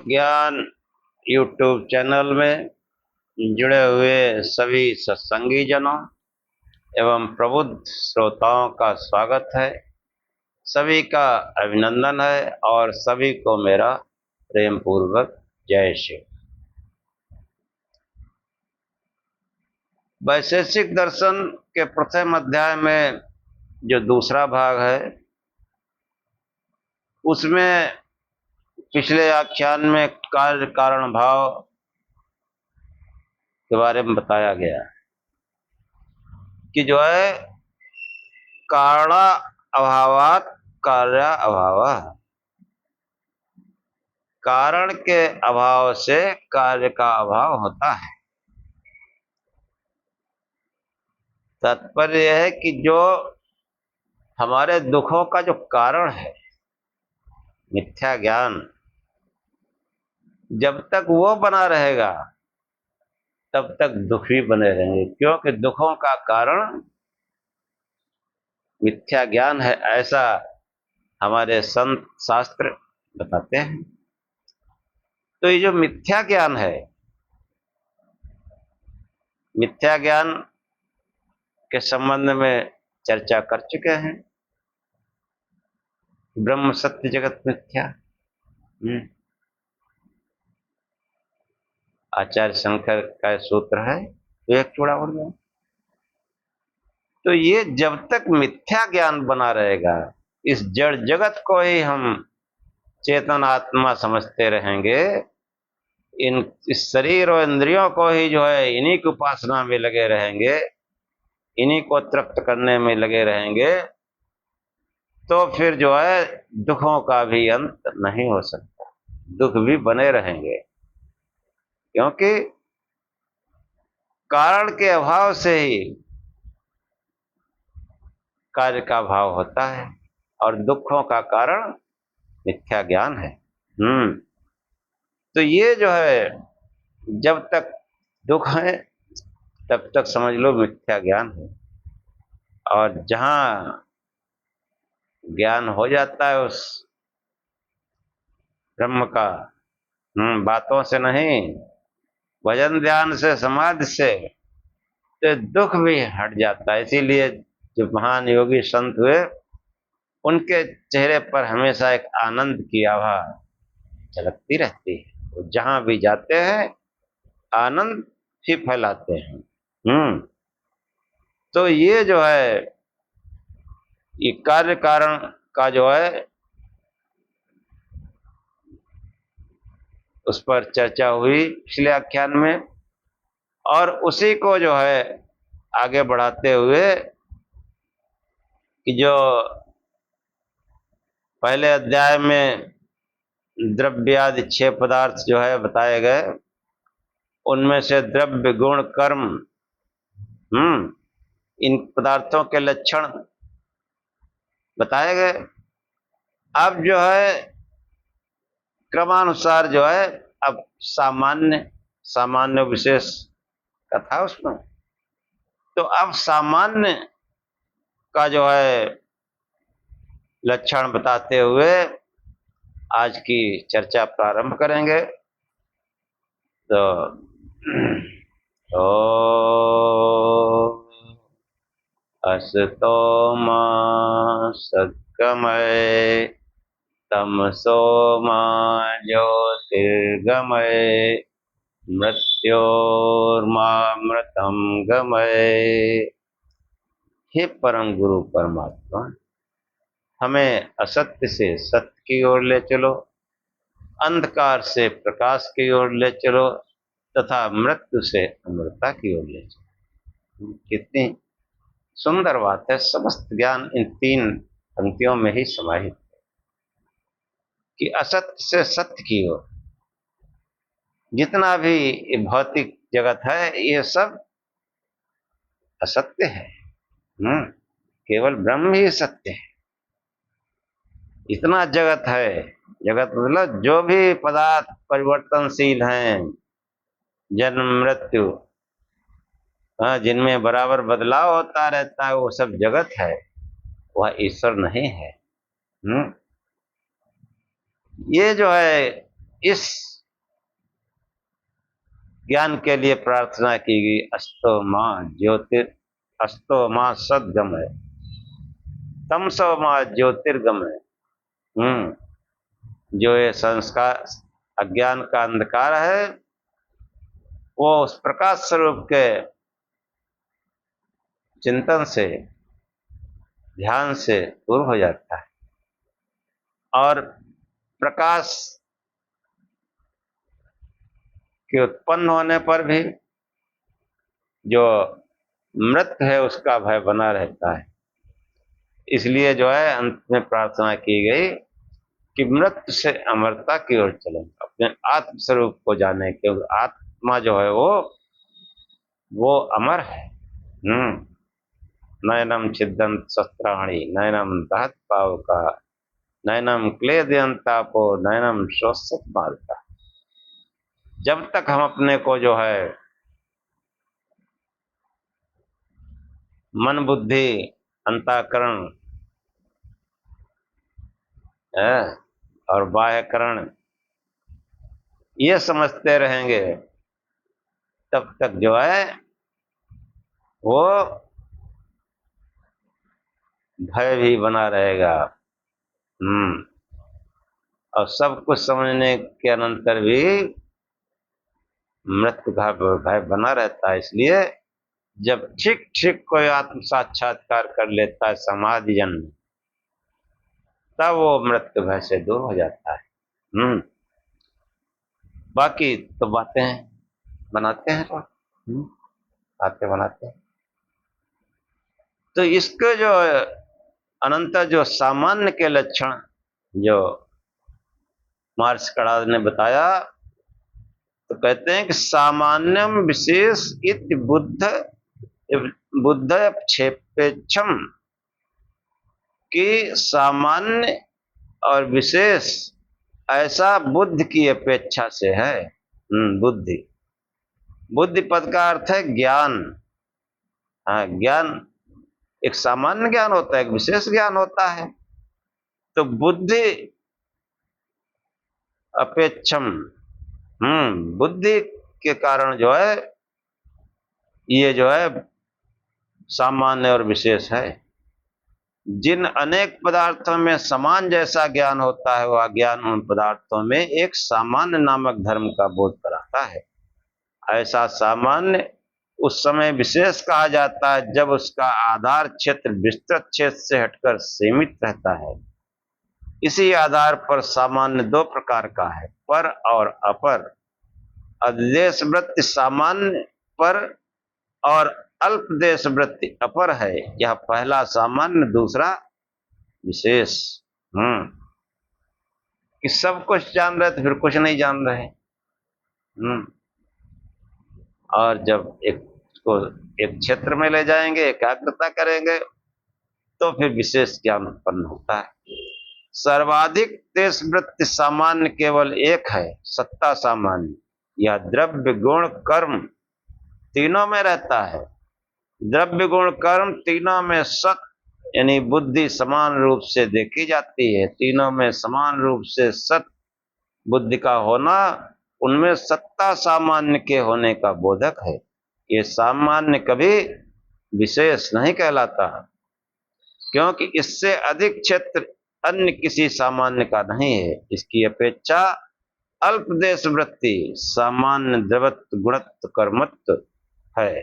ज्ञान YouTube channel में जुड़े हुए सभी सत्संगी जनों एवं प्रबुद्ध श्रोताओं का स्वागत है। सभी का अभिनंदन है और सभी को मेरा प्रेम पूर्वक जय शिव। वैशेषिक दर्शन के प्रथम अध्याय में जो दूसरा भाग है उसमें पिछले आख्यान में कार्य कारण भाव के बारे में बताया गया कि जो है कारणा अभावात कार्य अभाव, कारण के अभाव से कार्य का अभाव होता है। तात्पर्य यह है कि जो हमारे दुखों का जो कारण है मिथ्या ज्ञान, जब तक वो बना रहेगा तब तक दुख भी बने रहेंगे, क्योंकि दुखों का कारण मिथ्या ज्ञान है, ऐसा हमारे संत शास्त्र बताते हैं। तो ये जो मिथ्या ज्ञान है, मिथ्या ज्ञान के संबंध में चर्चा कर चुके हैं। ब्रह्म सत्य जगत मिथ्या, आचार्य शंकर का सूत्र है, तो एक चूड़ा उड़ गया। तो ये जब तक मिथ्या ज्ञान बना रहेगा, इस जड़ जगत को ही हम चेतन आत्मा समझते रहेंगे, इस शरीर और इंद्रियों को ही जो है इन्हीं की उपासना में लगे रहेंगे, इन्हीं को तृप्त करने में लगे रहेंगे, तो फिर जो है दुखों का भी अंत नहीं हो सकता, दुख भी बने रहेंगे। क्योंकि कारण के अभाव से ही कार्य का भाव होता है और दुखों का कारण मिथ्या ज्ञान है। तो ये जो है जब तक दुख है तब तक समझ लो मिथ्या ज्ञान है, और जहां ज्ञान हो जाता है उस ब्रह्म का, बातों से नहीं, भजन ध्यान से, समाधि से, तो दुख भी हट जाता है। इसीलिए जो महान योगी संत हुए उनके चेहरे पर हमेशा एक आनंद की आभा झलकती रहती है। वो जहां भी जाते हैं आनंद ही फैलाते हैं। तो ये जो है ये कार्य कारण का जो है उस पर चर्चा हुई पिछले आख्यान में, और उसी को जो है आगे बढ़ाते हुए कि जो पहले अध्याय में द्रव्य आदि 6 पदार्थ जो है बताए गए, उनमें से द्रव्य गुण कर्म, इन पदार्थों के लक्षण बताए गए। अब जो है क्रमानुसार जो है अब सामान्य विशेष का था उसमें, तो अब सामान्य का जो है लक्षण बताते हुए आज की चर्चा प्रारंभ करेंगे। तो असतो मा सद्गमय तमसो मा ज्योतिर्गमय मृत्योर्मामृतं गमय। हे परम गुरु परमात्मा, हमें असत्य से सत्य की ओर ले चलो, अंधकार से प्रकाश की ओर ले चलो, तथा मृत्यु से अमरता की ओर ले चलो। कितनी सुंदर बात है। समस्त ज्ञान इन 3 पंक्तियों में ही समाहित है कि असत्य से सत्य की ओर। जितना भी भौतिक जगत है ये सब असत्य है, केवल ब्रह्म ही सत्य है। इतना जगत है, जगत मतलब जो भी पदार्थ परिवर्तनशील हैं, जन्म मृत्यु, जिनमें बराबर बदलाव होता रहता है, वो सब जगत है, वह ईश्वर नहीं है। ये जो है इस ज्ञान के लिए प्रार्थना की गई। अस्तो मां ज्योतिर, अस्तो मां सद्गमय, तमसो मां ज्योतिर्गमय। जो ये संस्कार अज्ञान का अंधकार है वो उस प्रकाश स्वरूप के चिंतन से, ध्यान से दूर हो जाता है। और प्रकाश के उत्पन्न होने पर भी जो मृत है उसका भय बना रहता है। इसलिए जो है अंत में प्रार्थना की गई कि मृत्यु से अमरता की ओर चलें, अपने आत्म स्वरूप को जाने, क्योंकि आत्मा जो है वो अमर है। नयनम छिदंत शस्त्राणि, नयनम दहत पावका, नयनम क्लेदयंतापो, नयनम शोषित मारता। जब तक हम अपने को जो है मन बुद्धि अंतःकरण और बाह्यकरण ये समझते रहेंगे तब तक जो है वो भय भी बना रहेगा। और सब कुछ समझने के अनंतर भी मृत्यु का भय बना रहता है। इसलिए जब ठीक ठीक कोई आत्म साक्षात्कार कर लेता है समाधि जन्म, तब वो मृत्यु भय से दूर हो जाता है। बाकी तो बातें बनाते हैं, बातें बनाते हैं। तो इसके जो अनंत जो सामान्य के लक्षण जो मार्क्स ने बताया, तो कहते हैं कि सामान्यम विशेष इति बुद्धक्षेपेक्षम, कि सामान्य और विशेष ऐसा बुद्ध की अपेक्षा से है। बुद्धि, बुद्धि पद का अर्थ है ज्ञान। हाँ, ज्ञान एक सामान्य ज्ञान होता है, एक विशेष ज्ञान होता है। तो बुद्धि अपेक्षम, बुद्धि के कारण जो है ये जो है सामान्य और विशेष है। जिन अनेक पदार्थों में समान जैसा ज्ञान होता है, वह ज्ञान उन पदार्थों में एक सामान्य नामक धर्म का बोध कराता है। ऐसा सामान्य उस समय विशेष कहा जाता है जब उसका आधार क्षेत्र विस्तृत क्षेत्र से हटकर सीमित रहता है। इसी आधार पर सामान्य दो प्रकार का है, पर और अपर। अधिदेश वृत्ति सामान्य पर और अल्प देश वृत्ति अपर है। यह पहला सामान्य, दूसरा विशेष। कि सब कुछ जान रहे तो फिर कुछ नहीं जान रहे। और जब एक क्षेत्र में ले जाएंगे, एकाग्रता करेंगे, तो फिर विशेष ज्ञान उत्पन्न होता है। सर्वाधिक देश वृत्ति सामान्य केवल एक है, सत्ता सामान्य। यह द्रव्य गुण कर्म तीनों में रहता है। द्रव्य गुण कर्म तीनों में सत यानी बुद्धि समान रूप से देखी जाती है। तीनों में समान रूप से सत बुद्धि का होना उनमें सत्ता सामान्य के होने का बोधक है। ये सामान्य कभी विशेष नहीं कहलाता, क्योंकि इससे अधिक क्षेत्र अन्य किसी सामान्य का नहीं है। इसकी अपेक्षा अल्प देश वृत्ति सामान्य द्रवत्व गुणत्व कर्मत्व है।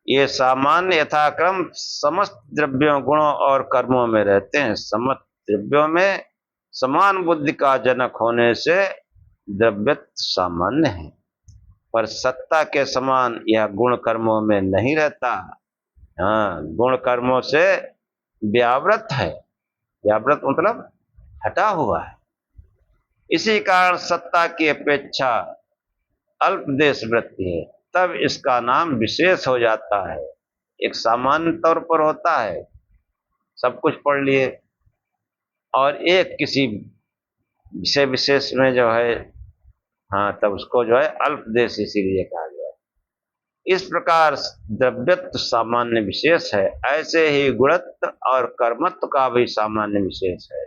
ये सामान्य यथाक्रम समस्त द्रव्यों गुणों और कर्मों में रहते हैं। समस्त द्रव्यों में समान बुद्धि का जनक होने से द्रव्यत्व सामान्य है, पर सत्ता के समान यह गुण कर्मों में नहीं रहता। गुण कर्मों से व्यावृत है। व्यावृत मतलब हटा हुआ है। इसी कारण सत्ता की अपेक्षा अल्प देश वृत्ति है, तब इसका नाम विशेष हो जाता है। एक सामान्य तौर पर होता है, सब कुछ पढ़ लिए, और एक किसी विषय विशेष में जो है तब उसको जो है अल्प देश इसीलिए कहा गया। इस प्रकार द्रव्यत्व सामान्य विशेष है, ऐसे ही गुणत्व और कर्मत्व का भी सामान्य विशेष है।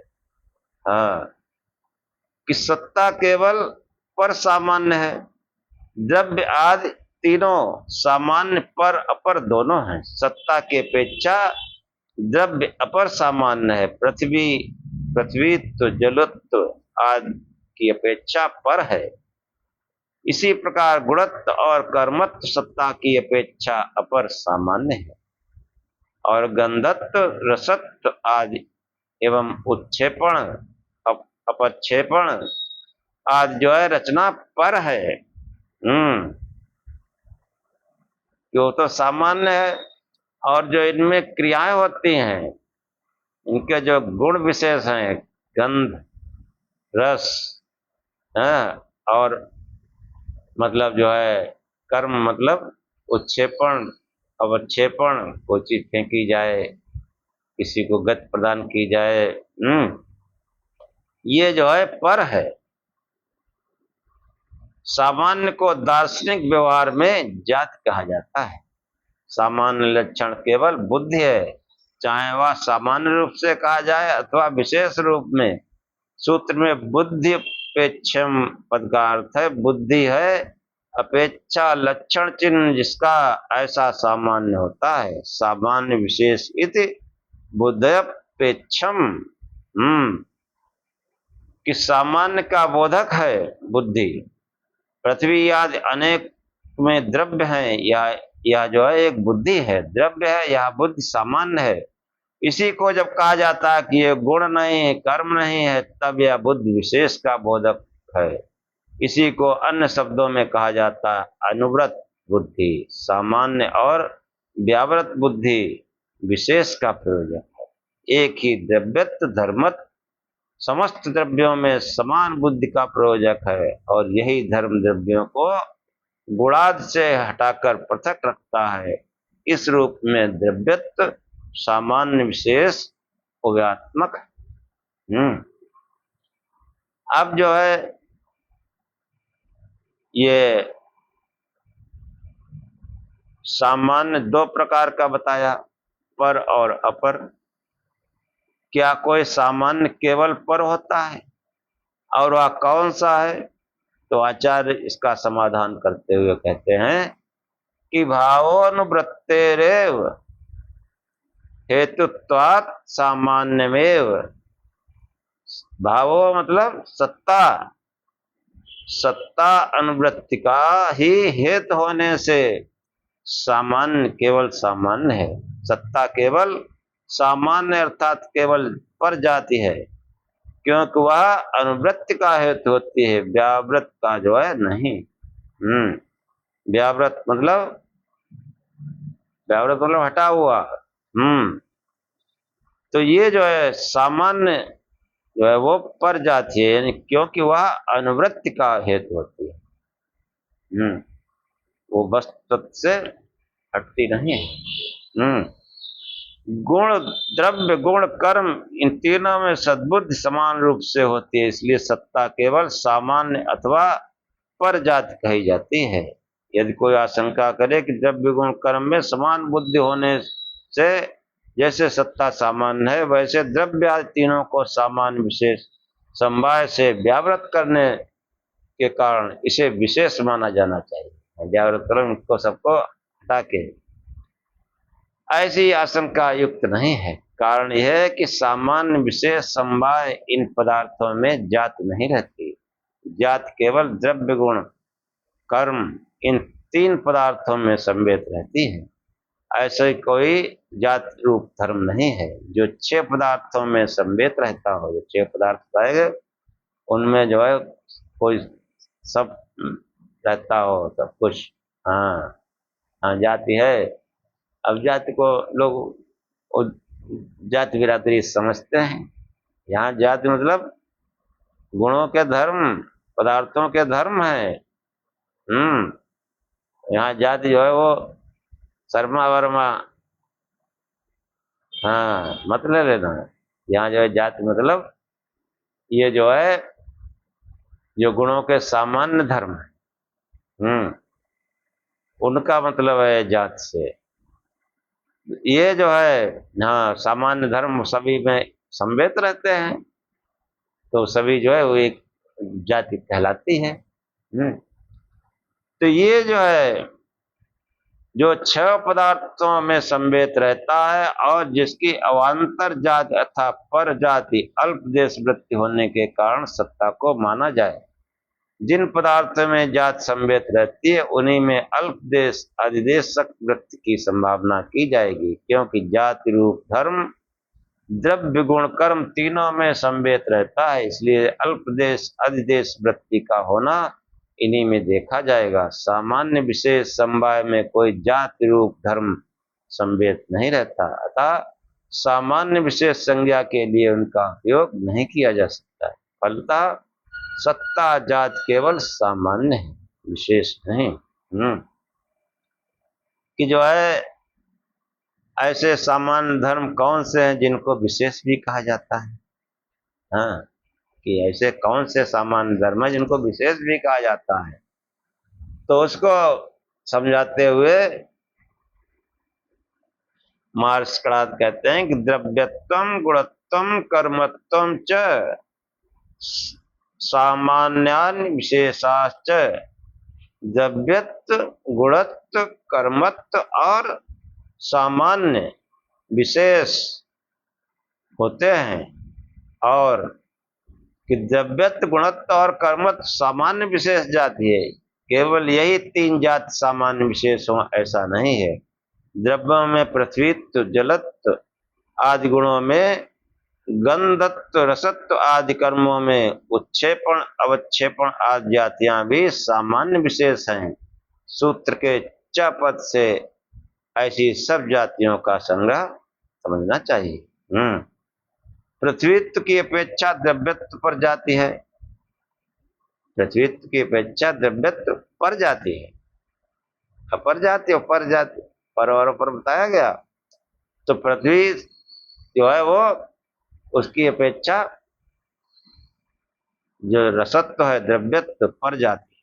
कि सत्ता केवल पर सामान्य है, द्रव्य आदि तीनों सामान्य पर अपर दोनों हैं। सत्ता की अपेक्षा द्रव्य अपर सामान्य है। पृथ्वी पृथ्वीत्व जलत्व आदि की अपेक्षा पर है। इसी प्रकार गुणत्व और कर्मत्व सत्ता की अपेक्षा अपर सामान्य है। और गंधत्व रसत्व आदि एवं उत्क्षेपण अपक्षेपण आदि जो है रचना पर है। वो तो सामान्य है, और जो इनमें क्रियाएं होती हैं, इनके जो गुण विशेष हैं, गंध रस और मतलब जो है कर्म, मतलब उत्क्षेपण अवक्षेपण, कोई चीज फेंकी जाए, किसी को गति प्रदान की जाए, ये जो है पर है। सामान्य को दार्शनिक व्यवहार में जाति कहा जाता है। सामान्य लक्षण केवल बुद्धि है, चाहे वह सामान्य रूप से कहा जाए अथवा विशेष रूप में। सूत्र में बुद्धि अपेक्षम पद का अर्थ है बुद्धि है, अपेक्षा लक्षण चिन्ह जिसका ऐसा सामान्य होता है। सामान्य विशेष इति बुद्धयपेक्षम, कि सामान्य का बोधक है बुद्धि। पृथ्वी आदि अनेक में द्रव्य है, यह जो है एक बुद्धि है, द्रव्य है, यह बुद्धि सामान्य है। इसी को जब कहा जाता है कि ये गुण नहीं है, कर्म नहीं है, तब यह बुद्धि विशेष का बोधक है। इसी को अन्य शब्दों में कहा जाता है अनुव्रत बुद्धि। सामान्य और व्यावृत बुद्धि विशेष का प्रयोजक है। एक ही द्रव्यत्व धर्मत्व समस्त द्रव्यों में समान बुद्धि का प्रयोजक है, और यही धर्म द्रव्यों को गुणाद से हटाकर पृथक रखता है। इस रूप में द्रव्यत्व सामान्य विशेष उभयात्मक है। अब जो है ये सामान्य दो प्रकार का बताया, पर और अपर। क्या कोई सामान्य केवल पर होता है, और वह कौन सा है? तो आचार्य इसका समाधान करते हुए कहते हैं कि भावोनुवृत्तेरेव हेतुत्वात् सामान्यमेव। भावो मतलब सत्ता, सत्ता अनुवृत्ति का ही हेतु होने से सामान्य केवल सामान्य है। सत्ता केवल सामान्य अर्थात केवल पर जाती है, क्योंकि वह अनुवृत्ति का हेतु होती है, व्यावृत का जो है नहीं। व्यावृत मतलब हटा हुआ। तो ये जो है सामान्य जो है वो पर जाती है, यानी क्योंकि वह अनुवृत्ति का हेतु होती है। वो वस्तु से हटती नहीं है। गुण द्रव्य गुण कर्म इन तीनों में सद्बुद्धि समान रूप से होती है, इसलिए सत्ता केवल सामान्य अथवा पर जाति कही जाती है। यदि कोई आशंका करे कि द्रव्य गुण कर्म में समान बुद्धि होने से जैसे सत्ता सामान्य है, वैसे द्रव्य आदि तीनों को सामान्य विशेष समवाय से व्यावृत करने के कारण इसे विशेष माना जाना चाहिए। व्यावृत कर्म को सबको हटा के, ऐसी आशंका युक्त नहीं है। कारण यह है कि सामान्य विशेष समवाय इन पदार्थों में जात नहीं रहती। जात केवल द्रव्य गुण कर्म इन तीन पदार्थों में संवेद रहती है। ऐसे कोई जात रूप धर्म नहीं है जो 6 पदार्थों में संवेद रहता हो। जो 6 पदार्थ आएंगे उनमें जो है कोई सब रहता हो, सब कुछ। हाँ जाति है। अब जाति को लोग जाति बिरादरी समझते हैं। यहाँ जाति मतलब गुणों के धर्म, पदार्थों के धर्म है। यहाँ जाति जो है वो शर्मा वर्मा, मत ले लेना। यहाँ जो है जाति मतलब ये जो है जो गुणों के सामान्य धर्म है, उनका मतलब है जात से। ये जो है सामान्य धर्म सभी में संवेद रहते हैं, तो सभी जो है वो एक जाति कहलाती है। तो ये जो है, जो 6 पदार्थों में संवेत रहता है और जिसकी अवान्तर जाति अथवा पर जाति अल्प देश वृत्ति होने के कारण सत्ता को माना जाए। जिन पदार्थों में जात संवेत रहती है उन्हीं में अल्प देश अधिदेशक वृत्ति की संभावना की जाएगी, क्योंकि जाति रूप धर्म द्रव्य गुण कर्म तीनों में संवेत रहता है, इसलिए अल्प देश अधिदेश वृत्ति का होना इन्हीं में देखा जाएगा। सामान्य विशेष समवाय में कोई जाति रूप धर्म संवेत नहीं रहता, अतः सामान्य विशेष संज्ञा के लिए उनका उपयोग नहीं किया जा सकता है। फलतः सत्ता जात केवल सामान्य है, विशेष नहीं। कि जो है ऐसे सामान्य धर्म कौन से हैं जिनको विशेष भी कहा जाता है? हाँ, कि ऐसे कौन से सामान्य धर्म है जिनको विशेष भी कहा जाता है? तो उसको समझाते हुए मार्क्सवादी कहते हैं कि द्रव्यत्वम गुणत्वम कर्मत्वम च सामान्यान विशेषाश्च। द्रव्यत्व गुणत्व कर्मत्व और सामान्य विशेष होते हैं, और कि द्रव्यत्व गुणत्व और कर्मत्व सामान्य विशेष जाति है। केवल यही 3 जात सामान्य विशेष हो ऐसा नहीं है। द्रव्यों में पृथ्वीत्व जलत्व आदि गुणों में, गंधत्व रसत्व आदि कर्मों में उत्क्षेपण अवक्षेपण आदि जातियां भी सामान्य विशेष हैं। सूत्र के च पद से ऐसी सब जातियों का संग्रह समझना चाहिए। पृथ्वीत्व की अपेक्षा द्रव्यत्व पर जाति है, पृथ्वीत्व की अपेक्षा द्रव्यत्व पर जाति है। अपर जाति और पर जाति, पर और ऊपर बताया गया। तो पृथ्वी जो है वो उसकी अपेक्षा जो रसत्व है द्रव्यत्व पर जाति,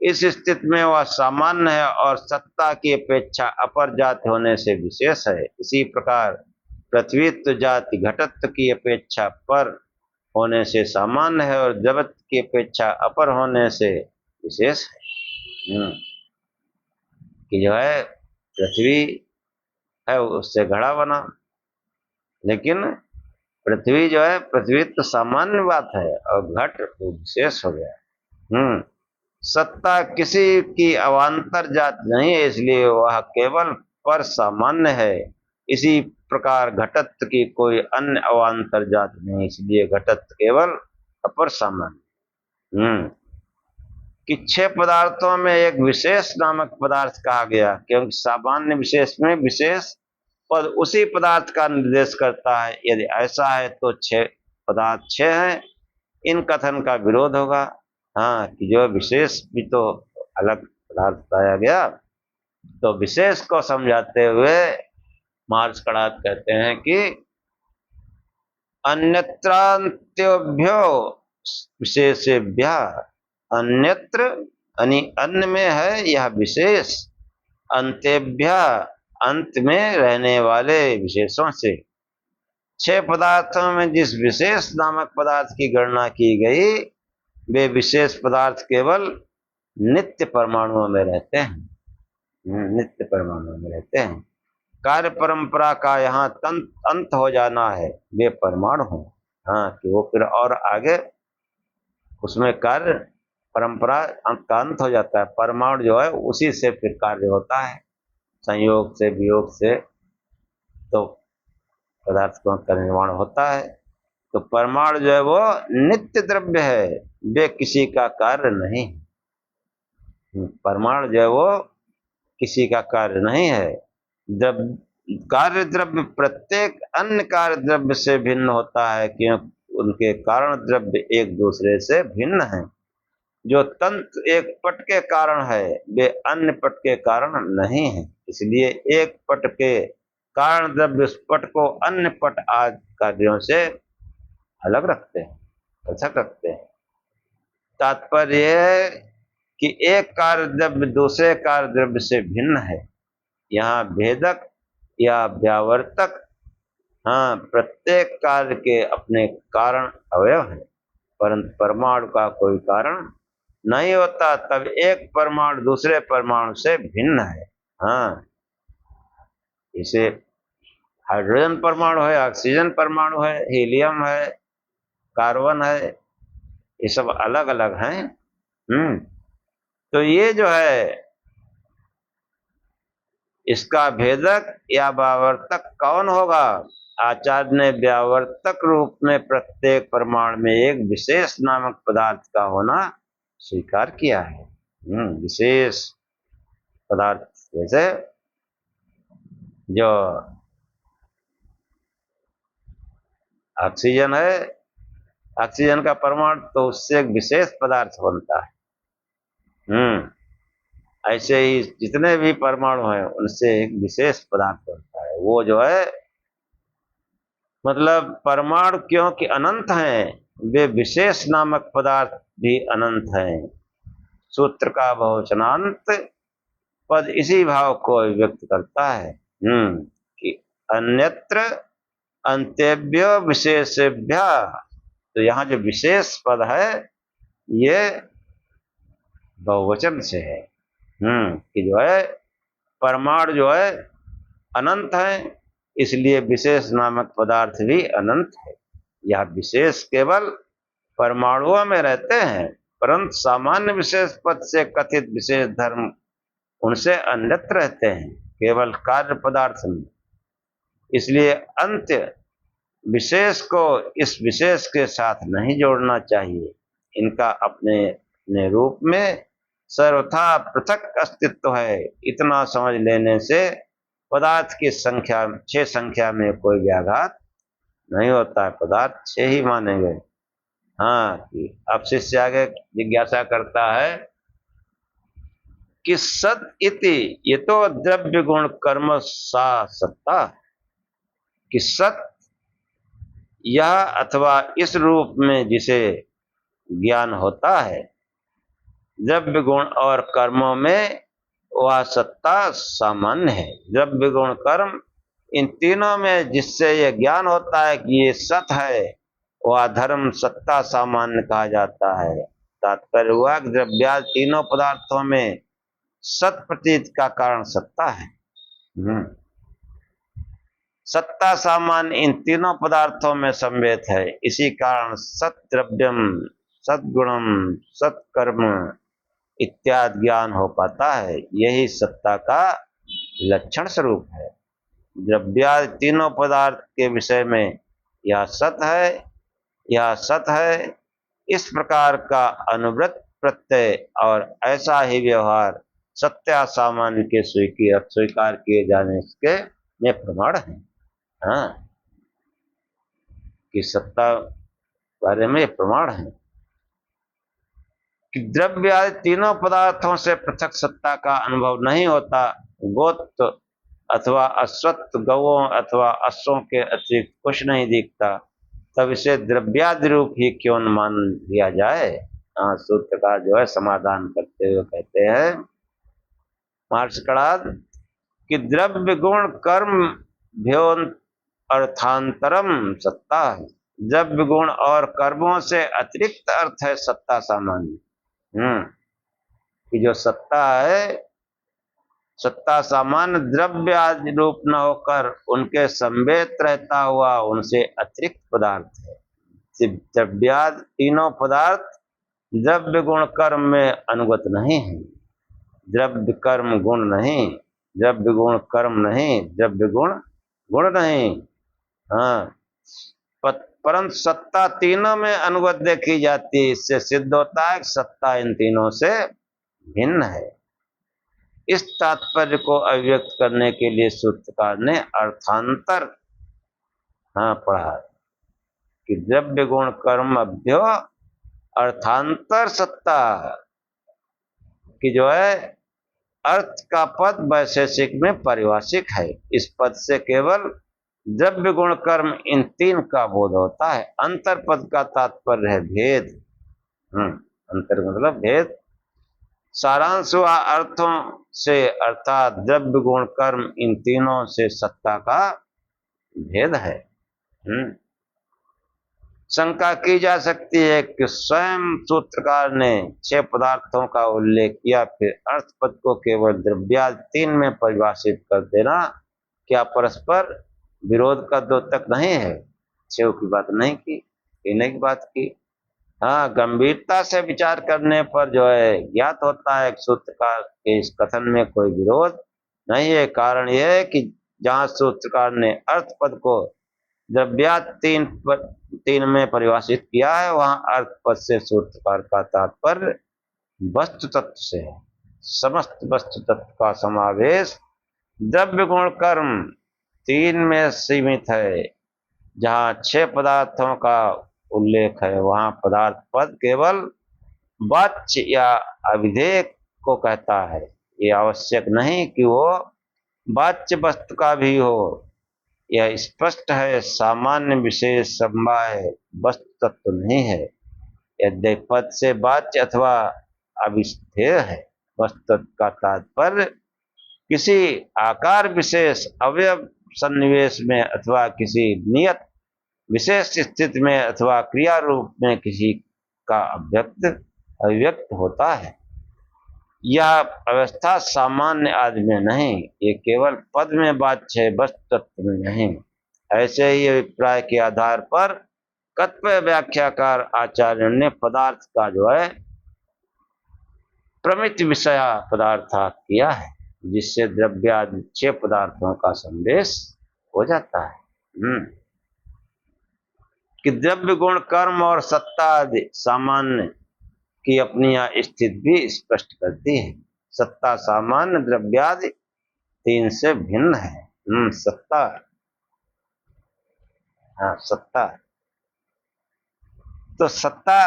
इस स्थिति में वह सामान्य है और सत्ता की अपेक्षा अपर जाति होने से विशेष है। इसी प्रकार पृथ्वीत्व जाति घटत्व की अपेक्षा पर होने से सामान्य है और द्रव्यत्व की अपेक्षा अपर होने से विशेष है। कि जो है पृथ्वी है उससे घड़ा बना, लेकिन पृथ्वी जो है पृथ्वी तो सामान्य बात है और घट विशेष हो गया। सत्ता किसी की अवान्तर जात नहीं है, इसलिए वह केवल पर सामान्य है। इसी प्रकार घटत्व की कोई अन्य अवान्तर जात नहीं, इसलिए घटत्व केवल अपर सामान्य। कि 6 पदार्थों में एक विशेष नामक पदार्थ कहा गया, क्योंकि सामान्य विशेष में विशेष पद उसी पदार्थ का निर्देश करता है। यदि ऐसा है तो 6 पदार्थ 6 हैं, इन कथन का विरोध होगा। हाँ, कि जो विशेष भी तो अलग पदार्थ बताया गया। तो विशेष को समझाते हुए मार्क्सवादी कहते हैं कि अन्यत्रान्त्योभ्यो विशेषेभ्य, अन्यत्र अन्य में है यह विशेष, अंतेभ्य अंत में रहने वाले विशेषों से। 6 पदार्थों में जिस विशेष नामक पदार्थ की गणना की गई वे विशेष पदार्थ केवल नित्य परमाणुओं में रहते हैं, नित्य परमाणुओं में रहते हैं। कार्य परंपरा का यहाँ अंत हो जाना है, वे परमाणु हों। हाँ, कि वो फिर और आगे उसमें कार्य परंपरा का अंत हो जाता है। परमाणु जो है उसी से फिर कार्य होता है, संयोग से वियोग से तो पदार्थ का निर्माण होता है। तो परमाणु जो है वो नित्य द्रव्य है, वे किसी का कार्य नहीं। परमाणु जो है वो किसी का कार्य नहीं है। कार्य द्रव्य प्रत्येक अन्य कार्य द्रव्य से भिन्न होता है, क्योंकि उनके कारण द्रव्य एक दूसरे से भिन्न हैं। जो तंत्र एक पट के कारण है वे अन्य पट के कारण नहीं है, इसलिए एक पट के कारण द्रव्य उस पट को अन्य पट आदि कार्यों से अलग रखते हैं, पृथक रखते हैं। तात्पर्य है कि एक कार्य द्रव्य दूसरे कार्य द्रव्य से भिन्न है। यहाँ भेदक या व्यावर्तक, हाँ, प्रत्येक कार्य के अपने कारण अवयव है। परंतु परमाणु का कोई कारण नहीं होता, तब एक परमाणु दूसरे परमाणु से भिन्न है। हाँ, इसे हाइड्रोजन परमाणु है, ऑक्सीजन परमाणु है, हीलियम है, कार्बन है, ये सब अलग अलग हैं। तो ये जो है इसका भेदक या व्यावर्तक कौन होगा? आचार्य ने व्यावर्तक रूप में प्रत्येक परमाणु में एक विशेष नामक पदार्थ का होना स्वीकार किया है। विशेष पदार्थ जैसे जो ऑक्सीजन है, ऑक्सीजन का परमाणु तो उससे एक विशेष पदार्थ बनता है। ऐसे ही जितने भी परमाणु हैं उनसे एक विशेष पदार्थ बनता है। वो जो है मतलब परमाणु क्योंकि अनंत हैं, वे विशेष नामक पदार्थ भी अनंत हैं। सूत्र का बहुवचनांत पद इसी भाव को व्यक्त करता है कि अन्यत्र अंत्यभ्य विशेषेभ्य। तो यहाँ जो विशेष पद है ये बहुवचन से है कि जो है परमाणु जो है अनंत है, इसलिए विशेष नामक पदार्थ भी अनंत है। यह विशेष केवल परमाणुओं में रहते हैं, परंतु सामान्य विशेष पद से कथित विशेष धर्म उनसे अन्यत्र रहते हैं, केवल कार्य पदार्थ में। इसलिए अंत्य विशेष को इस विशेष के साथ नहीं जोड़ना चाहिए। इनका अपने अपने रूप में सर्वथा पृथक अस्तित्व है। इतना समझ लेने से पदार्थ की संख्या 6 संख्या में कोई व्याघात नहीं होता है। पदार्थ 6 ही मानेंगे। हाँ, कि अब शिष्य आगे जिज्ञासा करता है कि सत इति ये तो द्रव्य गुण कर्म सा सत्ता, कि सत यह अथवा इस रूप में जिसे ज्ञान होता है, द्रव्य गुण और कर्मों में वह सत्ता सामान्य है। द्रव्य गुण कर्म इन तीनों में जिससे यह ज्ञान होता है कि ये सत है, वह धर्म सत्ता सामान्य कहा जाता है। तात्पर्य हुआ कि द्रव्यादि तीनों पदार्थों में सत प्रतीत का कारण सत्ता है। सत्ता सामान्य इन तीनों पदार्थों में संवेद है। इसी कारण सत द्रव्यम सद्गुणम सत्कर्म इत्यादि ज्ञान हो पाता है। यही सत्ता का लक्षण स्वरूप है। द्रव्यादि तीनों पदार्थ के विषय में यह सत है, यह सत है, इस प्रकार का अनुव्रत प्रत्यय और ऐसा ही व्यवहार सत्या सामान्य के स्वीकार किए जाने के में प्रमाण है। हाँ, कि सत्ता बारे में प्रमाण है कि द्रव्य आदि तीनों पदार्थों से पृथक सत्ता का अनुभव नहीं होता। गोत्र अथवा अश्वत्थ गौओं अथवा अश्वों के अतिरिक्त कुछ नहीं दिखता, तब इसे द्रव्यादि रूप ही क्यों न मान लिया जाए। सूत्र का जो है समाधान करते हुए कहते हैं मार्षकड़ाद कि द्रव्य गुण कर्म भ्योन अर्थांतरम सत्ता है। द्रव्य गुण और कर्मों से अतिरिक्त अर्थ है सत्ता सामान्य। कि जो सत्ता है, सत्ता सामान्य द्रव्य आदि रूप न होकर उनके संवेद रहता हुआ उनसे अतिरिक्त पदार्थ है। द्रव्यादि तीनों पदार्थ द्रव्य गुण कर्म में अनुगत नहीं है। द्रव्य कर्म गुण नहीं, द्रव्य गुण कर्म नहीं, द्रव्य गुण गुण नहीं। हाँ, परंतु सत्ता तीनों में अनुगत देखी जाती है। इससे सिद्ध होता है कि सत्ता इन तीनों से भिन्न है। इस तात्पर्य को अभिव्यक्त करने के लिए सूत्रकार ने अर्थांतर पढ़ा कि द्रव्य गुण कर्म अभ्यो अर्थांतर सत्ता, कि जो है अर्थ का पद वैशेषिक में पारिभाषिक है। इस पद से केवल द्रव्य गुण कर्म इन तीन का बोध होता है। अंतर पद का तात्पर्य है भेद। अंतर मतलब भेद। सारांश हुआ अर्थों से अर्थात द्रव्य गुण कर्म इन तीनों से सत्ता का भेद है। शंका की जा सकती है कि स्वयं सूत्रकार ने 6 पदार्थों का उल्लेख किया, फिर अर्थ पद को केवल द्रव्यादि 3 में परिभाषित कर देना क्या परस्पर विरोध का द्योतक नहीं है? 6 की बात नहीं की, कहने की बात की। हाँ, गंभीरता से विचार करने पर जो है ज्ञात होता है कि सूत्रकार के इस कथन में कोई विरोध नहीं है। कारण यह है कि जहाँ सूत्रकार ने अर्थ पद को द्रव्यात 3 में परिभाषित किया है, वहाँ अर्थ पद से सूत्रकार का तात्पर्य वस्तु तत्व से है। समस्त वस्तु तत्व का समावेश द्रव्य गुण कर्म 3 में सीमित है। जहाँ 6 पदार्थों का उल्लेख है, वहाँ पदार्थ पद केवल वाच्य या अविधेय को कहता है। ये आवश्यक नहीं कि वो वाच्य वस्तु का भी हो। यह स्पष्ट है, सामान्य विशेष समवाय वस्तु तत्व नहीं है। यद्यपि पद से वाच्य अथवा अविधेय है, वस्तु तत्व का तात्पर्य किसी आकार विशेष अवयव सन्निवेश में अथवा किसी नियत विशेष स्थिति में अथवा क्रिया रूप में किसी का अभिव्यक्त होता है। यह अवस्था सामान्य आदि में नहीं, ये केवल पद में वाच्य है, वस्तु तत्व में नहीं। ऐसे ही अभिप्राय के आधार पर कतिपय व्याख्याकार आचार्य ने पदार्थ का जो है प्रमित विषय पदार्थ किया है, जिससे द्रव्यादि 6 पदार्थों का संदेश हो जाता है। कि द्रव्य गुण कर्म और सत्ता आदि सामान्य की अपनी स्थिति भी स्पष्ट करती है। सत्ता सामान्य द्रव्यादि 3 से भिन्न है। सत्ता, हाँ सत्ता, तो सत्ता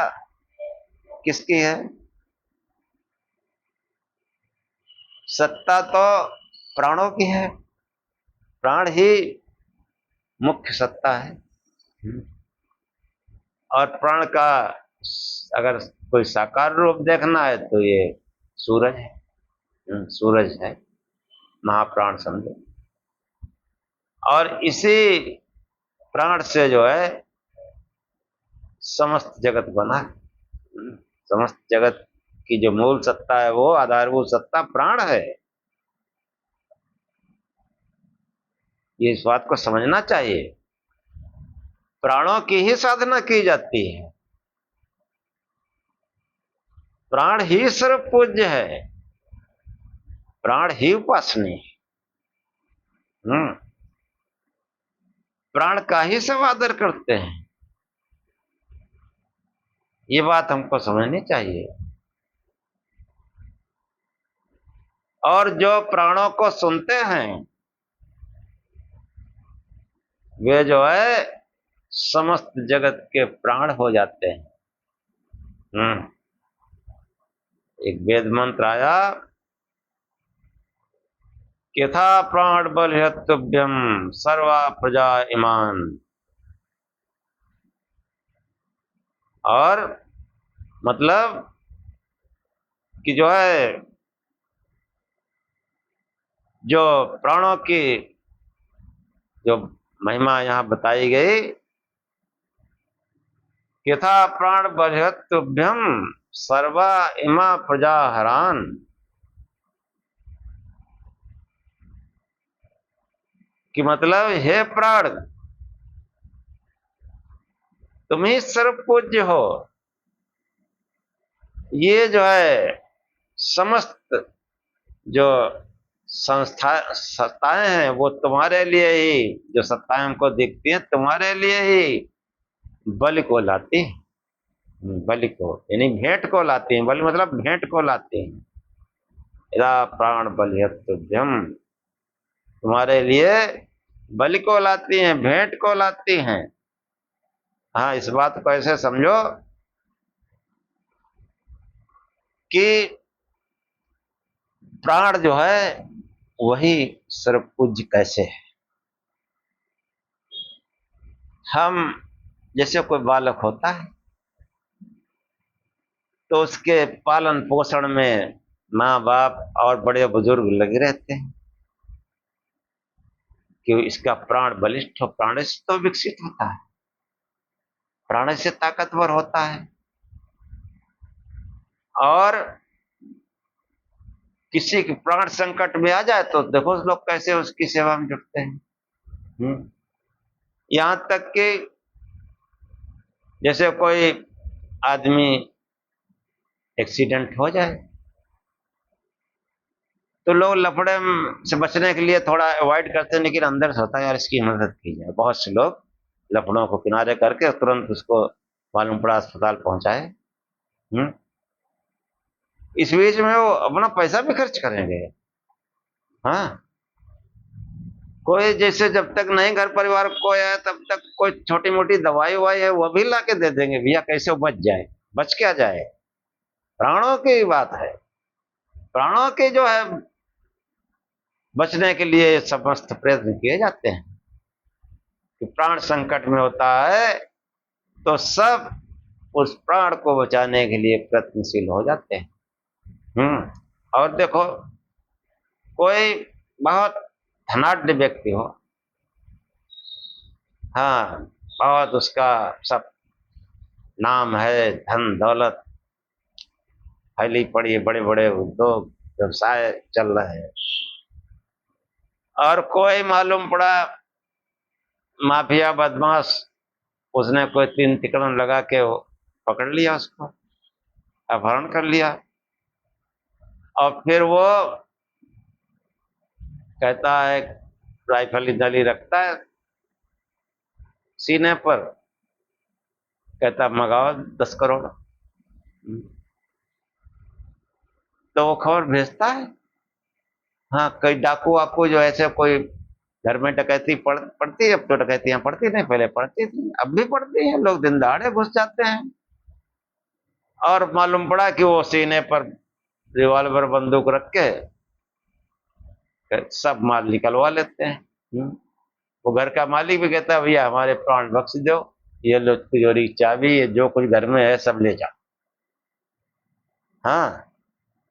किसकी है? सत्ता तो प्राणों की है। प्राण ही मुख्य सत्ता है। और प्राण का अगर कोई साकार रूप देखना है तो ये सूरज है। सूरज है, महाप्राण समझो। और इसी प्राण से जो है समस्त जगत बना है। समस्त जगत की जो मूल सत्ता है, वो आधारभूत सत्ता प्राण है। ये इस बात को समझना चाहिए। प्राणों की ही साधना की जाती है। प्राण ही सर्व पूज्य है, प्राण ही उपासनीय है। प्राण का ही सब आदर करते हैं। ये बात हमको समझनी चाहिए। और जो प्राणों को सुनते हैं, वे जो है समस्त जगत के प्राण हो जाते हैं। एक वेद मंत्र आया, यथा प्राण बलहत्तुभ्यम सर्वा प्रजा इमान। और मतलब कि जो है जो प्राणों की जो महिमा यहाँ बताई गई, यथा प्राण बलहत्तुभ्यम सर्वा इमा प्रजा हरान। कि मतलब हे प्राण, तुम ही सर्व पूज्य हो। ये जो है समस्त जो सत्ताएं हैं, वो तुम्हारे लिए ही, जो सत्ताएं हमको दिखती हैं तुम्हारे लिए ही बलि को लाती हैं। बलि को यानी भेंट को लाती हैं। बलि मतलब भेंट को लाती हैं। यदा प्राण बलिहत्तुभ्यम, तुम्हारे लिए बलि को लाती हैं, भेंट को लाती हैं। हाँ, इस बात को ऐसे समझो कि प्राण जो है वही सर्वपूज्य कैसे है। हम जैसे कोई बालक होता है तो उसके पालन पोषण में माँ बाप और बड़े बुजुर्ग लगे रहते हैं कि इसका प्राण बलिष्ठ हो, प्राणेश तो विकसित होता है। प्राण से ताकतवर होता है। और किसी के प्राण संकट में आ जाए तो देखो लोग कैसे उसकी सेवा में जुटते हैं। यहां तक कि जैसे कोई आदमी एक्सीडेंट हो जाए तो लोग लफड़े से बचने के लिए थोड़ा अवॉइड करते हैं, लेकिन अंदर से होता है यार इसकी मदद की जाए। बहुत से लोग लफड़ों को किनारे करके तुरंत उसको मालूम पड़ा अस्पताल पहुंचाए। इस बीच में वो अपना पैसा भी खर्च करेंगे। हाँ, कोई जैसे जब तक नहीं घर परिवार को आया तब तक कोई छोटी मोटी दवाई वाई है वो भी ला के दे देंगे, भैया कैसे वो बच जाए, बच क्या जाए। प्राणों की बात है, प्राणों के जो है बचने के लिए समस्त प्रयत्न किए जाते हैं। कि प्राण संकट में होता है तो सब उस प्राण को बचाने के लिए प्रयत्नशील हो जाते हैं। और देखो कोई बहुत धनाढ्य व्यक्ति हो, हाँ, बहुत उसका सब नाम है, धन दौलत फैली पड़ी है, बड़े बड़े उद्योग व्यवसाय चल रहे हैं, और कोई मालूम पड़ा माफिया बदमाश उसने कोई 3 तिकड़म लगा के पकड़ लिया, उसको अपहरण कर लिया, और फिर वो कहता है राइफल इधर ही रखता है सीने पर, कहता मंगाओ 10 करोड़। तो वो खबर भेजता है। हाँ, कई डाकू वाकू जो ऐसे कोई घर में डकैती पड़ती है, अब तो डकैतियां पड़ती नहीं, पहले पड़ती थी, अब भी पड़ती हैं, लोग दिन दहाड़े घुस जाते हैं। और मालूम पड़ा कि वो सीने पर रिवॉल्वर बंदूक रख के सब माल निकलवा लेते हैं। वो घर का मालिक भी कहता है भैया हमारे प्राण बख्श दो, ये लो तिजोरी चाबी, ये जो कुछ घर में है सब ले जाओ। हाँ,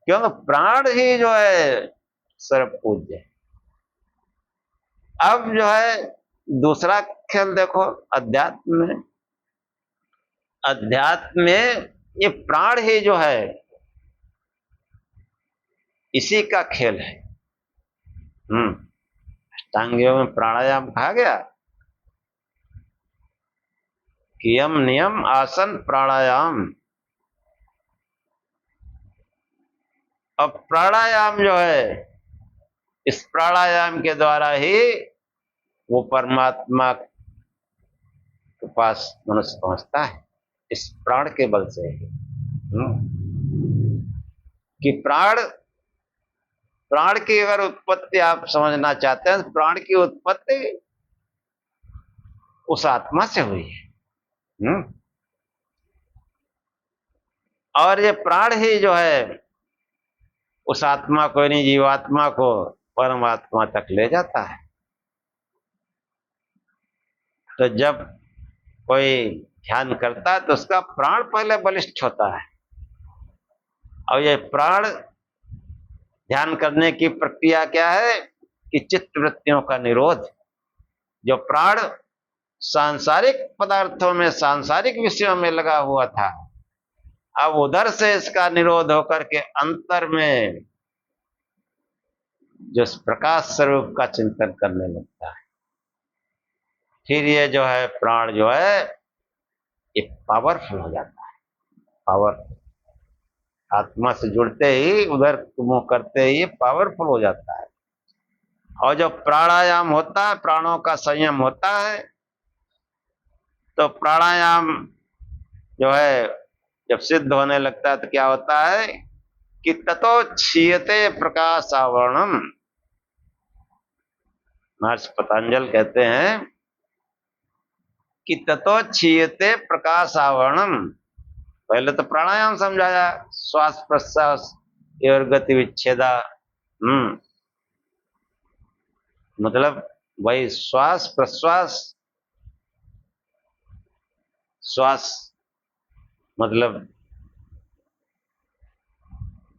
क्योंकि प्राण ही जो है सर्व पूज्य है। अब जो है दूसरा खेल देखो, अध्यात्म में ये प्राण ही जो है इसी का खेल है। अष्टांग योग में प्राणायाम कहा गया कि यम नियम आसन प्राणायाम। अब प्राणायाम जो है, इस प्राणायाम के द्वारा ही वो परमात्मा के पास मनुष्य पहुंचता है, इस प्राण के बल से ही। कि प्राण की अगर उत्पत्ति आप समझना चाहते हैं, प्राण की उत्पत्ति उस आत्मा से हुई है। और ये प्राण ही जो है उस आत्मा को, यानी जीवात्मा को परमात्मा तक ले जाता है। तो जब कोई ध्यान करता है तो उसका प्राण पहले बलिष्ठ होता है, और ये प्राण ध्यान करने की प्रक्रिया क्या है कि चित्त वृत्तियों का निरोध। जो प्राण सांसारिक पदार्थों में, सांसारिक विषयों में लगा हुआ था, अब उधर से इसका निरोध होकर के अंतर में जो प्रकाश स्वरूप का चिंतन करने लगता है। फिर ये जो है प्राण जो है ये पावरफुल हो जाता है। पावरफुल, आत्मा से जुड़ते ही, उधर मुंह करते ही पावरफुल हो जाता है। और जो प्राणायाम होता है, प्राणों का संयम होता है, तो प्राणायाम जो है जब सिद्ध होने लगता है तो क्या होता है कि ततो क्षीयते प्रकाश आवरणम। महर्षि पतंजल कहते हैं कि ततो क्षीयते प्रकाश आवरणम। पहले तो प्राणायाम समझाया, श्वास प्रश्वास और गति विच्छेदा। मतलब वही श्वास प्रश्वास, श्वास मतलब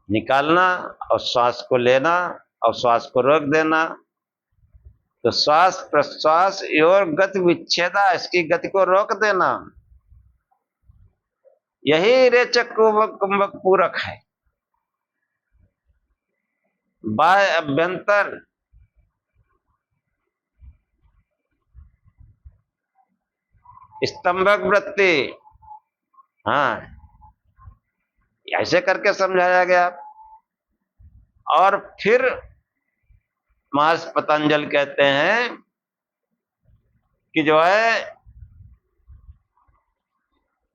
निकालना और श्वास को लेना और श्वास को रोक देना। तो श्वास प्रश्वास और गति विच्छेदा, इसकी गति को रोक देना। यही रेचक कुंभक पूरक है। बाह्य अभ्यंतर स्तंभक वृत्ति, हाँ, ऐसे करके समझाया गया। और फिर महर्षि पतंजलि कहते हैं कि जो है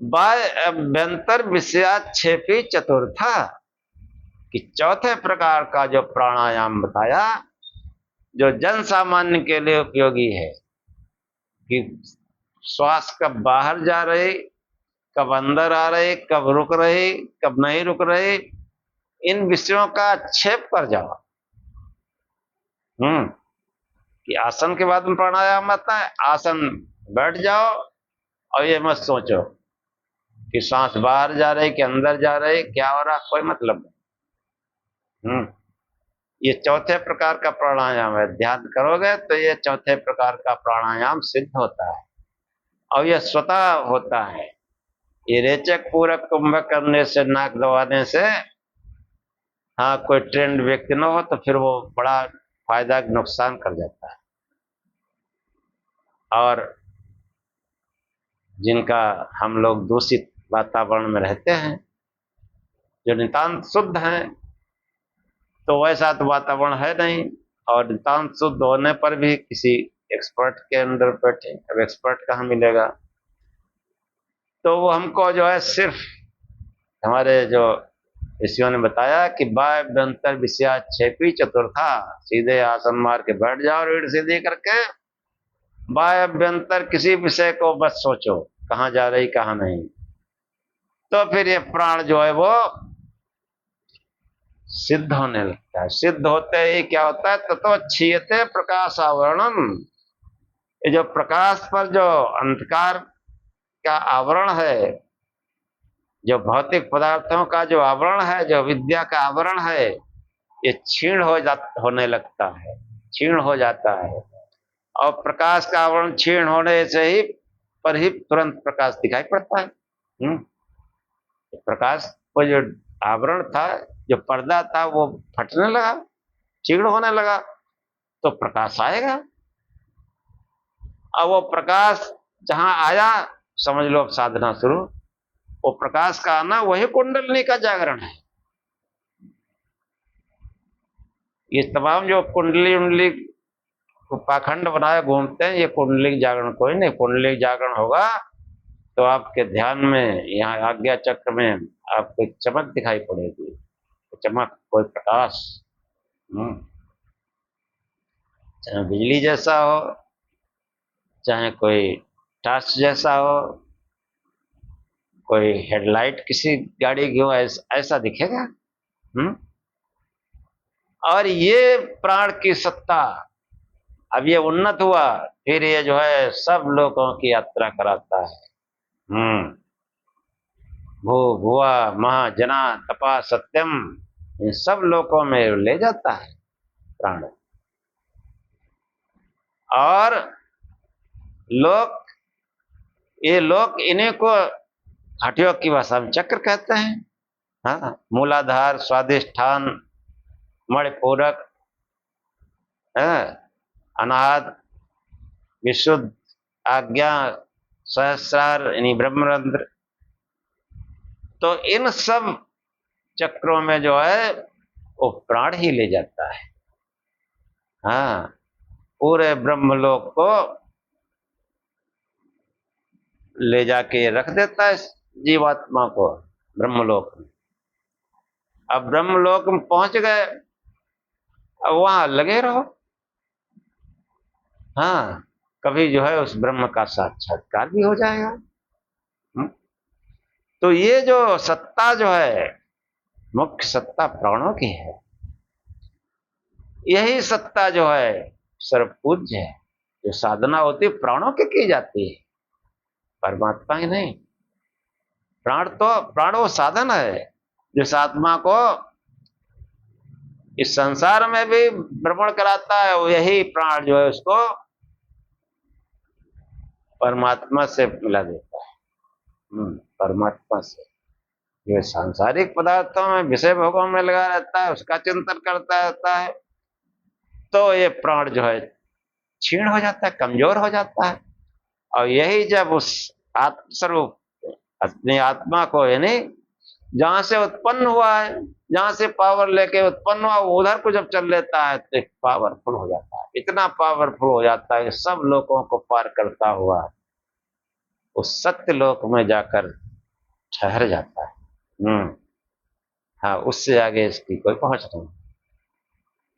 बाह्य अभ्यंतर विषयाक्षेपी चतुर्था, कि चौथे प्रकार का जो प्राणायाम बताया, जो जन सामान्य के लिए उपयोगी है, कि श्वास कब बाहर जा रही, कब अंदर आ रही, कब रुक रही, कब नहीं रुक रही, इन विषयों का क्षेप कर जाओ। कि आसन के बाद में प्राणायाम आता है, आसन बैठ जाओ और ये मत सोचो कि सांस बाहर जा रही कि अंदर जा रही, क्या हो रहा, कोई मतलब नहीं। ये चौथे प्रकार का प्राणायाम है। ध्यान करोगे तो ये चौथे प्रकार का प्राणायाम सिद्ध होता है और यह स्वतः होता है। ये रेचक पूरक कुंभक करने से, नाक दबाने से, हाँ, कोई ट्रेंड व्यक्ति न हो तो फिर वो बड़ा फायदा नुकसान कर जाता है। और जिनका हम लोग दूषित वातावरण में रहते हैं, जो नितांत शुद्ध हैं, तो वैसा तो वातावरण है नहीं, और नितांत शुद्ध होने पर भी किसी एक्सपर्ट के अंडर बैठे, अब एक्सपर्ट कहाँ मिलेगा। तो वो हमको जो है सिर्फ हमारे जो ऋषियों ने बताया कि बाह्य अभ्यंतर विषयाक्षेपी चतुर्था, सीधे आसन मार के बैठ जाओ रीढ़ सीधी करके, बाह्य अभ्यंतर किसी विषय को बस सोचो कहाँ जा रही कहाँ नहीं, तो फिर ये प्राण जो है वो सिद्ध होने लगता है। सिद्ध होते ही क्या होता है, ततो क्षीयते प्रकाश आवरणम, ये जो प्रकाश पर जो अंधकार का आवरण है, जो भौतिक पदार्थों का जो आवरण है, जो विद्या का आवरण है, ये क्षीण होने लगता है, क्षीण हो जाता है। और प्रकाश का आवरण क्षीण होने से ही पर ही तुरंत प्रकाश दिखाई पड़ता है। प्रकाश को जो आवरण था, जो पर्दा था, वो फटने लगा, क्षीण होने लगा, तो प्रकाश आएगा। अब वो प्रकाश जहां आया, समझ लो अब साधना शुरू। वो प्रकाश का आना वही कुंडलिनी का जागरण है। ये तमाम जो कुंडली उंडली पाखंड बनाए घूमते हैं, ये कुंडली जागरण कोई नहीं। कुंडली जागरण होगा तो आपके ध्यान में, यहाँ आज्ञा चक्र में आपको एक चमक दिखाई पड़ेगी, चमक, कोई प्रकाश, चाहे बिजली जैसा हो, चाहे कोई टॉर्च जैसा हो, कोई हेडलाइट किसी गाड़ी की हो, ऐसा दिखेगा। और ये प्राण की सत्ता, अब ये उन्नत हुआ, फिर ये जो है सब लोगों की यात्रा कराता है। भू भुआ महाजना तपा सत्यम, इन सब लोगों में ले जाता है प्राण। और लोक, ये लोक, इन्हीं को हठयोग की भाषा में चक्र कहते हैं। हाँ, मूलाधार, स्वादिष्ठान, मणिपूरक, अनाहत, विशुद्ध, आज्ञा, सहस्रार, यानी ब्रह्मरंध्र। तो इन सब चक्रों में जो है वो प्राण ही ले जाता है। हाँ, पूरे ब्रह्मलोक को ले जाके रख देता है जीवात्मा को ब्रह्मलोक में। अब ब्रह्मलोक में पहुंच गए, अब वहां लगे रहो। हाँ, कभी जो है उस ब्रह्म का साक्षात्कार भी हो जाएगा। तो ये जो सत्ता जो है, मुख्य सत्ता प्राणों की है। यही सत्ता जो है सर्वपूज्य है। जो साधना होती है प्राणों की जाती है, परमात्मा ही नहीं। प्राण वो साधन है जिस आत्मा को इस संसार में भी भ्रमण कराता है। वो यही प्राण जो है उसको परमात्मा से मिला देता है, परमात्मा से। ये सांसारिक पदार्थों में विषय भोगों में लगा रहता है, उसका चिंतन करता रहता है, तो ये प्राण जो है क्षीण हो जाता है, कमजोर हो जाता है। और यही जब उस आत्मस्वरूप अपनी आत्मा को, यानी जहां से उत्पन्न हुआ है, जहां से पावर लेके उत्पन्न हुआ, उधर को जब चल लेता है तो पावरफुल हो जाता है, इतना पावरफुल हो जाता है कि सब लोगों को पार करता हुआ उस सत्य लोक में जाकर ठहर जाता है। हाँ, उससे आगे इसकी कोई पहुंच नहीं।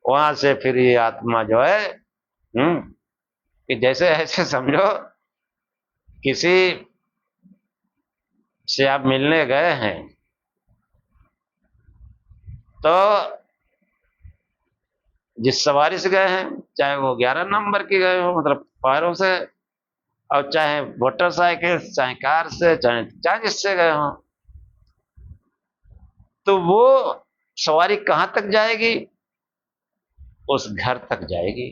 वहां से फिर ये आत्मा जो है, कि जैसे ऐसे समझो किसी से आप मिलने गए हैं, तो जिस सवारी से गए हैं, चाहे वो 11 नंबर की गए हो, मतलब पैरों से, और चाहे मोटरसाइकिल, चाहे कार से, चाहे चाहे जिससे गए हो, तो वो सवारी कहां तक जाएगी? उस घर तक जाएगी।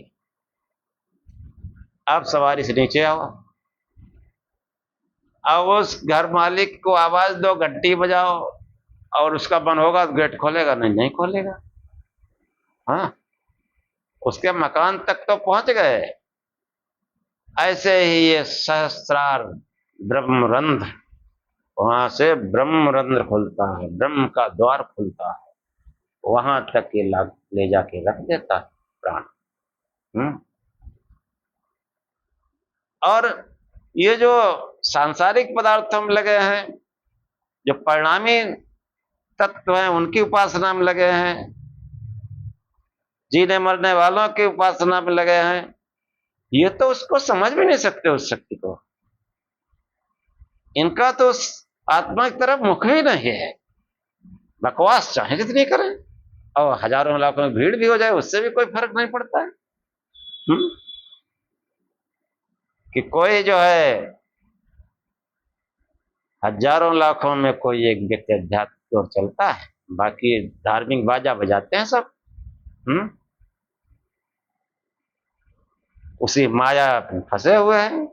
आप सवारी से नीचे आओ, अब उस घर मालिक को आवाज दो, घंटी बजाओ, और उसका मन होगा तो गेट खोलेगा, नहीं नहीं खोलेगा। हाँ, उसके मकान तक तो पहुंच गए। ऐसे ही ये सहस्रार ब्रह्मरंध्र, वहां से ब्रह्मरंध्र खुलता है, ब्रह्म का द्वार खुलता है, वहां तक ये ले जाके रख देता है प्राण। और ये जो सांसारिक पदार्थों में लगे हैं, जो परिणामी तत्व हैं, उनकी उपासना में लगे हैं, जीने मरने वालों की उपासना में लगे हैं, ये तो उसको समझ भी नहीं सकते, उस शक्ति को। इनका तो उस आत्मा की तरफ मुख भी नहीं है। बकवास चाहे जितनी करें, और हजारों लाखों में भीड़ भी हो जाए, उससे भी कोई फर्क नहीं पड़ता है। कि कोई जो है हजारों लाखों में कोई एक व्यक्ति अध्यात्म की ओर चलता है, बाकी धार्मिक बाजा बजाते हैं सब। उसी माया में फंसे हुए हैं,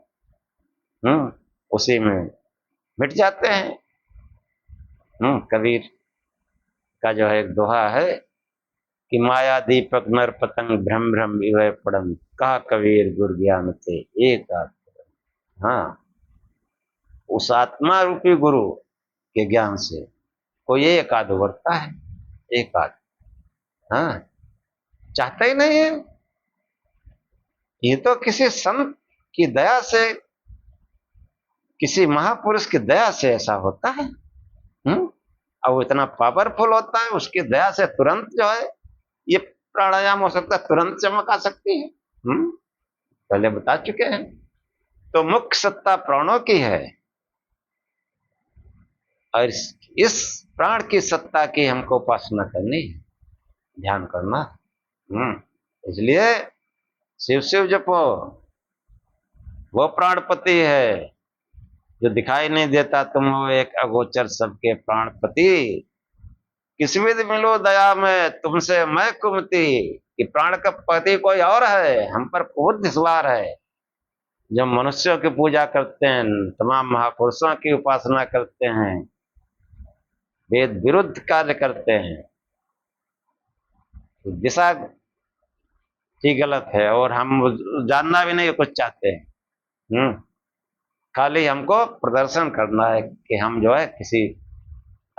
उसी में मिट जाते हैं। कबीर का जो है एक दोहा है कि माया दीपक नर पतंग भ्रम भ्रम विवय पड़म, कहा कबीर गुर ज्ञान से एक आत्मा। हाँ, उस आत्मा रूपी गुरु के ज्ञान से कोई एक आध उभरता है, एक आध। हाँ, चाहता ही नहीं है। ये तो किसी संत की दया से, किसी महापुरुष की दया से ऐसा होता है। और वो इतना पावरफुल होता है, उसकी दया से तुरंत जो है ये प्राणायाम हो सकता है, तुरंत चमक आ सकती है। पहले बता चुके हैं। तो मुख्य सत्ता प्राणों की है, और इस प्राण की सत्ता की हमको उपासना करनी है, ध्यान करना। इसलिए शिव शिव जपो, वो प्राणपति है जो दिखाई नहीं देता, तुम हो एक अगोचर सबके प्राणपति। किस विध मिलो दया में तुमसे मैं कुमति, कि प्राण का पति कोई और है, हम पर बहुत सवार है। जब मनुष्यों की पूजा करते हैं, तमाम महापुरुषों की उपासना करते हैं, वेद विरुद्ध कार्य करते हैं, तो दिशा ही गलत है, और हम जानना भी नहीं कुछ चाहते हैं। खाली हमको प्रदर्शन करना है कि हम जो है किसी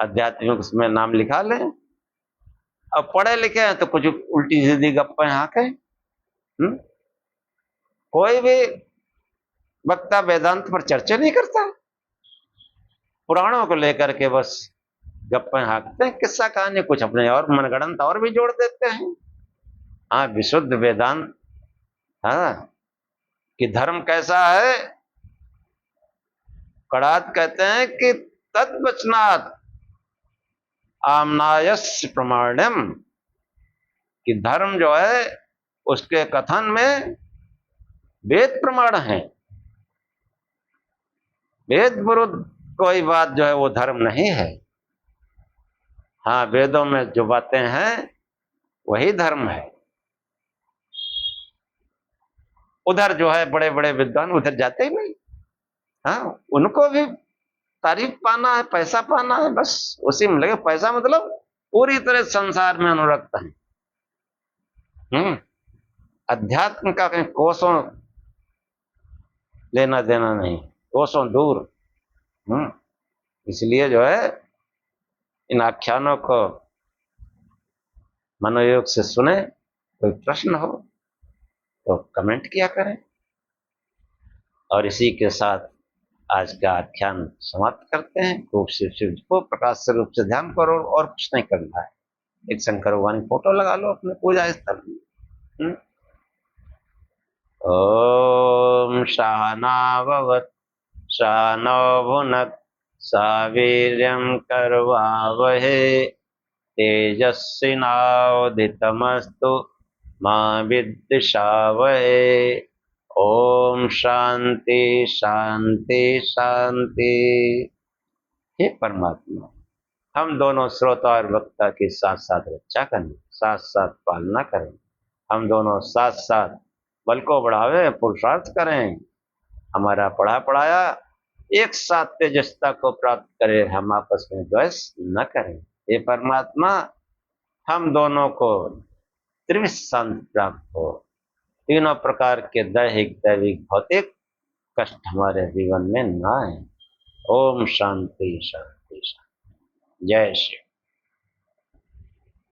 आध्यात्मिक उसमें नाम लिखा लें, अब पढ़े लिखे हैं तो कुछ उल्टी सीधी गप्पे हाँके। कोई भी वक्ता वेदांत पर चर्चा नहीं करता, पुराणों को लेकर के बस गप्पे हाँकते हैं, किस्सा कहानी कुछ अपने और मनगढ़ंत और भी जोड़ देते हैं। हाँ, विशुद्ध वेदांत, हाँ, कि धर्म कैसा है, कड़ात कहते हैं कि तद्वचनात् आमनायस्य प्रमाणम, कि धर्म जो है उसके कथन में वेद प्रमाण है, वेद विरुद्ध कोई बात जो है वो धर्म नहीं है। हाँ, वेदों में जो बातें हैं वही धर्म है। उधर जो है बड़े बड़े विद्वान उधर जाते ही नहीं। हाँ, उनको भी तारीफ पाना है, पैसा पाना है, बस उसी में लगे। पैसा मतलब पूरी तरह संसार में अनुरक्त है। अध्यात्म का कहीं कोसों लेना देना नहीं, कोसों दूर। इसलिए जो है इन आख्यानों को मनोयोग से सुने। कोई प्रश्न हो तो कमेंट किया करें। और इसी के साथ आज का आख्यान समाप्त करते हैं। खूब शिव शिव को प्रकाश से रूप से ध्यान करो, और कुछ नहीं करना है। एक शंकर भगवान की फोटो लगा लो अपने पूजा स्थल में। ओम सहनाववतु सहनौ भुनक्तु सह वीर्यं करवावहै तेजस्विनावधीतमस्तु मा विद्विषावहै। ओम शांति शांति शांति। हे परमात्मा, हम दोनों श्रोता और वक्ता की साथ साथ रक्षा करें, साथ साथ पालना करें। हम दोनों साथ साथ बल को बढ़ावे, पुरुषार्थ करें। हमारा पढ़ा पढ़ाया एक साथ तेजस्ता को प्राप्त करे, हम आपस में द्वेष न करें। हे परमात्मा, हम दोनों को त्रिविध शांति प्राप्त हो। तीनों प्रकार के दैहिक दैविक भौतिक कष्ट हमारे जीवन में न आए। ओम शांति शांति शांति। जय श्री